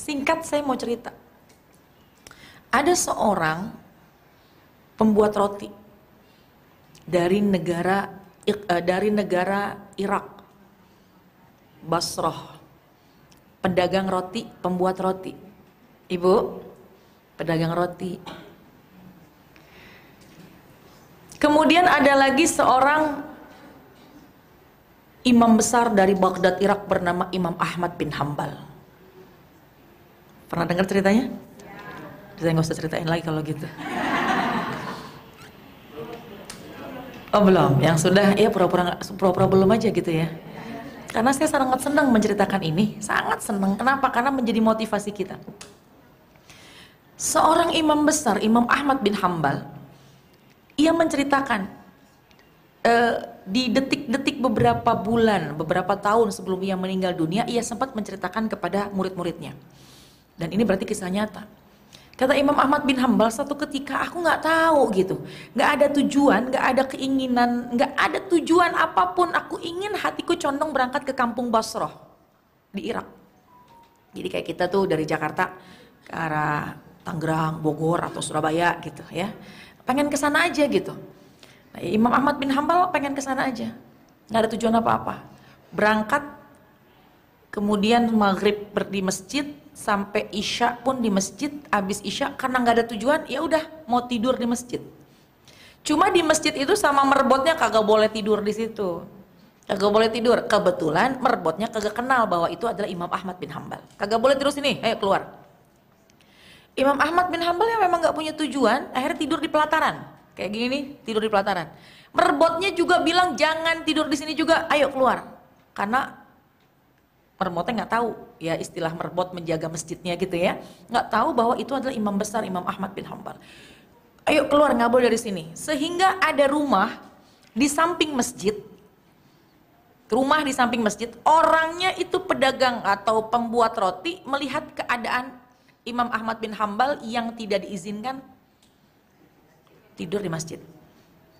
Singkat saya mau cerita. Ada seorang pembuat roti dari negara Irak, Basrah. Pedagang roti, pembuat roti. Ibu, pedagang roti. Kemudian ada lagi seorang imam besar dari Baghdad, Irak bernama Imam Ahmad bin Hambal. Pernah dengar ceritanya? Saya nggak usah ceritain lagi kalau gitu. Oh belum, yang sudah ya pura-pura belum aja gitu ya. Karena saya sangat senang menceritakan ini, sangat senang. Kenapa? Karena menjadi motivasi kita. Seorang imam besar, Imam Ahmad bin Hambal, ia menceritakan di detik-detik beberapa bulan, beberapa tahun sebelum ia meninggal dunia, ia sempat menceritakan kepada murid-muridnya. Dan ini berarti kisah nyata. Kata Imam Ahmad bin Hambal, satu ketika aku nggak tahu gitu, nggak ada tujuan, nggak ada keinginan, nggak ada tujuan apapun. Aku ingin hatiku condong berangkat ke kampung Basrah di Irak. Jadi kayak kita tuh dari Jakarta ke arah Tangerang, Bogor atau Surabaya gitu ya, pengen ke sana aja gitu. Nah, Imam Ahmad bin Hambal pengen ke sana aja, nggak ada tujuan apa-apa. Berangkat, kemudian maghrib di masjid, sampai isya pun di masjid. Habis isya karena nggak ada tujuan, ya udah mau tidur di masjid. Cuma di masjid itu sama merbotnya kagak boleh tidur di situ, kagak boleh tidur. Kebetulan merbotnya kagak kenal bahwa itu adalah Imam Ahmad bin Hambal. Kagak boleh tidur sini, ayo keluar. Imam Ahmad bin Hambal yang memang nggak punya tujuan, akhirnya tidur di pelataran. Kayak gini nih, tidur di pelataran. Merbotnya juga bilang jangan tidur di sini juga, ayo keluar. Karena merbotnya nggak tahu ya istilah merbot menjaga masjidnya gitu ya, nggak tahu bahwa itu adalah imam besar Imam Ahmad bin Hambal. Ayo keluar, nggak boleh dari sini. Sehingga ada rumah di samping masjid, orangnya itu pedagang atau pembuat roti, melihat keadaan Imam Ahmad bin Hambal yang tidak diizinkan tidur di masjid.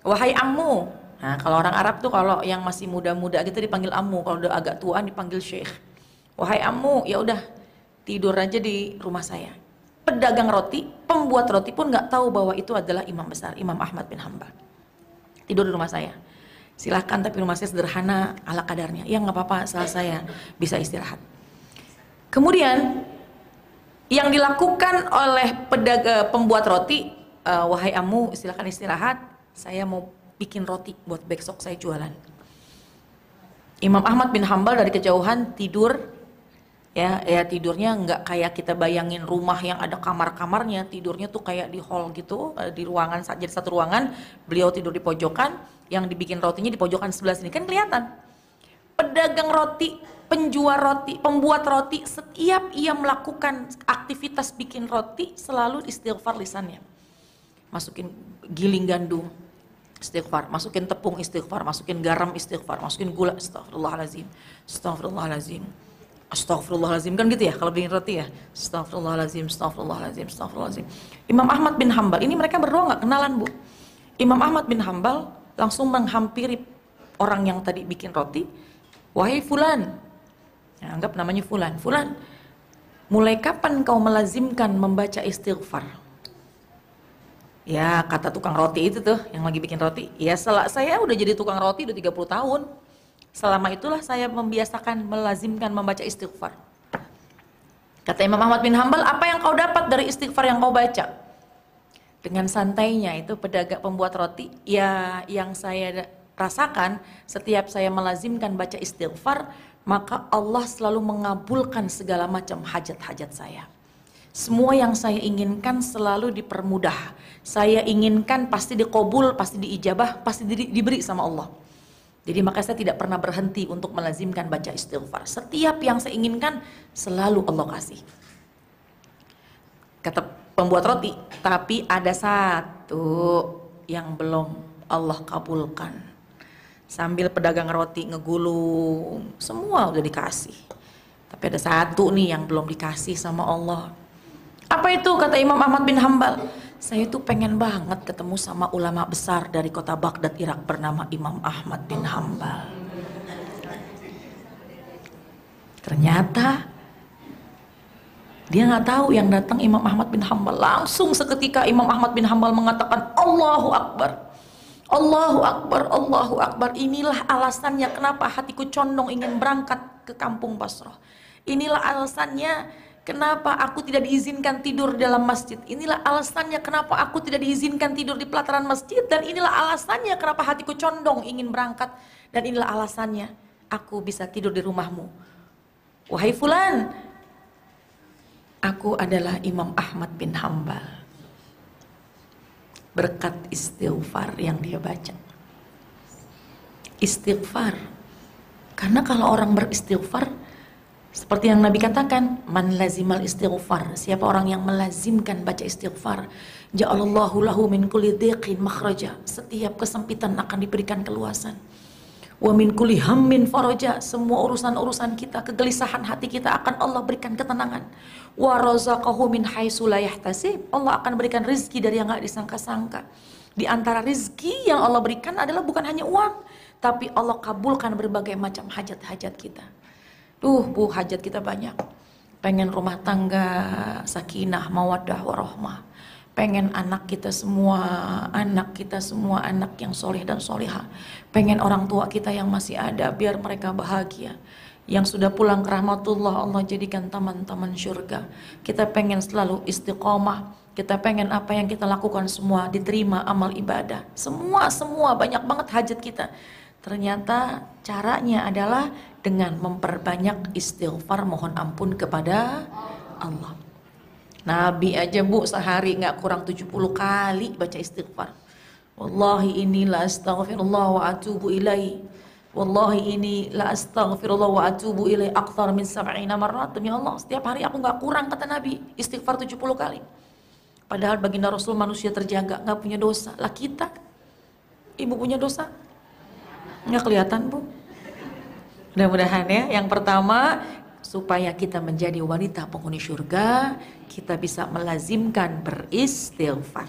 Wahai ammu. Nah, kalau orang Arab tuh kalau yang masih muda-muda gitu dipanggil ammu, kalau udah agak tua dipanggil syekh. Wahai ammu, ya udah tidur aja di rumah saya. Pedagang roti, pembuat roti pun nggak tahu bahwa itu adalah imam besar Imam Ahmad bin Hambal. Tidur di rumah saya. Silahkan, tapi rumah saya sederhana ala kadarnya. Ya nggak apa-apa, asal saya bisa istirahat. Kemudian yang dilakukan oleh pembuat roti, wahai ammu, silahkan istirahat. Saya mau bikin roti buat besok saya jualan. Imam Ahmad bin Hambal dari kejauhan tidur, ya tidurnya nggak kayak kita bayangin rumah yang ada kamar-kamarnya. Tidurnya tuh kayak di hall gitu, di ruangan, jadi satu ruangan. Beliau tidur di pojokan, yang dibikin rotinya di pojokan sebelah sini, kan kelihatan. Pedagang roti, penjual roti, pembuat roti, setiap ia melakukan aktivitas bikin roti selalu istighfar lisannya. Masukin giling gandum, istighfar, masukin tepung istighfar, masukin garam istighfar, masukin gula, astagfirullahalazim, astagfirullahalazim, astagfirullahalazim, kan gitu ya kalau bikin roti ya, astagfirullahalazim, astagfirullahalazim, astagfirullahalazim. Imam Ahmad bin Hambal, ini mereka berdua nggak kenalan bu. Imam Ahmad bin Hambal langsung menghampiri orang yang tadi bikin roti. Wahai fulan, ya, anggap namanya fulan, fulan, mulai kapan kau melazimkan membaca istighfar? Ya kata tukang roti itu tuh yang lagi bikin roti, ya saya udah jadi tukang roti udah 30 tahun. Selama itulah saya membiasakan melazimkan membaca istighfar. Kata Imam Ahmad bin Hambal, apa yang kau dapat dari istighfar yang kau baca? Dengan santainya itu pedagang pembuat roti, ya yang saya rasakan setiap saya melazimkan baca istighfar, maka Allah selalu mengabulkan segala macam hajat-hajat saya. Semua yang saya inginkan selalu dipermudah. Saya inginkan pasti dikabul, pasti diijabah, pasti diberi sama Allah. Jadi maka saya tidak pernah berhenti untuk melazimkan baca istighfar. Setiap yang saya inginkan selalu Allah kasih. Kata pembuat roti, tapi ada satu yang belum Allah kabulkan. Sambil pedagang roti ngegulung, semua udah dikasih. Tapi ada satu nih yang belum dikasih sama Allah. Apa itu? Kata Imam Ahmad bin Hambal, saya tuh pengen banget ketemu sama ulama besar dari kota Baghdad, Irak bernama Imam Ahmad bin Hambal. Ternyata Dia nggak tahu yang datang Imam Ahmad bin Hambal. Langsung seketika Imam Ahmad bin Hambal mengatakan Allahu Akbar, Allahu Akbar, Allahu Akbar. Inilah alasannya kenapa hatiku condong ingin berangkat ke kampung Basrah. Inilah alasannya kenapa aku tidak diizinkan tidur dalam masjid. Inilah alasannya kenapa aku tidak diizinkan tidur di pelataran masjid. Dan inilah alasannya kenapa hatiku condong ingin berangkat. Dan inilah alasannya aku bisa tidur di rumahmu. Wahai fulan, aku adalah Imam Ahmad bin Hambal. Berkat istighfar yang dia baca. Istighfar. Karena kalau orang beristighfar, seperti yang Nabi katakan, man lazimal istighfar, siapa orang yang melazimkan baca istighfar, ja'alallahu lahu min kulli dhiqin makhraja, setiap kesempitan akan diberikan keluasan. Wa min kulli hammin faraja, semua urusan-urusan kita, kegelisahan hati kita akan Allah berikan ketenangan. Wa razaqahu min haitsu la yahtasib, Allah akan berikan rezeki dari yang enggak disangka-sangka. Di antara rezeki yang Allah berikan adalah bukan hanya uang, tapi Allah kabulkan berbagai macam hajat-hajat kita. Bu, hajat kita banyak. Pengen rumah tangga sakinah, mawaddah, warahmah. Pengen anak kita semua anak yang soleh dan soleha. Pengen orang tua kita yang masih ada, biar mereka bahagia. Yang sudah pulang ke rahmatullah, Allah jadikan taman-taman syurga. Kita pengen selalu istiqomah. Kita pengen apa yang kita lakukan semua diterima amal ibadah. Semua banyak banget hajat kita. Ternyata caranya adalah dengan memperbanyak istighfar, mohon ampun kepada Allah. Nabi aja bu sehari nggak kurang 70 kali baca istighfar. Wallahi ini la astaghfirullah wa atubu ilaih. Wallahi ini la astaghfirullah wa atubu ilaih akthar min 70 marrat. Demi Allah, setiap hari aku nggak kurang, kata Nabi, istighfar 70 kali. Padahal baginda Rasul manusia terjaga, nggak punya dosa. Lah kita, ibu punya dosa? Nggak kelihatan bu. Mudah-mudahan ya, yang pertama supaya kita menjadi wanita penghuni surga, kita bisa melazimkan beristighfar.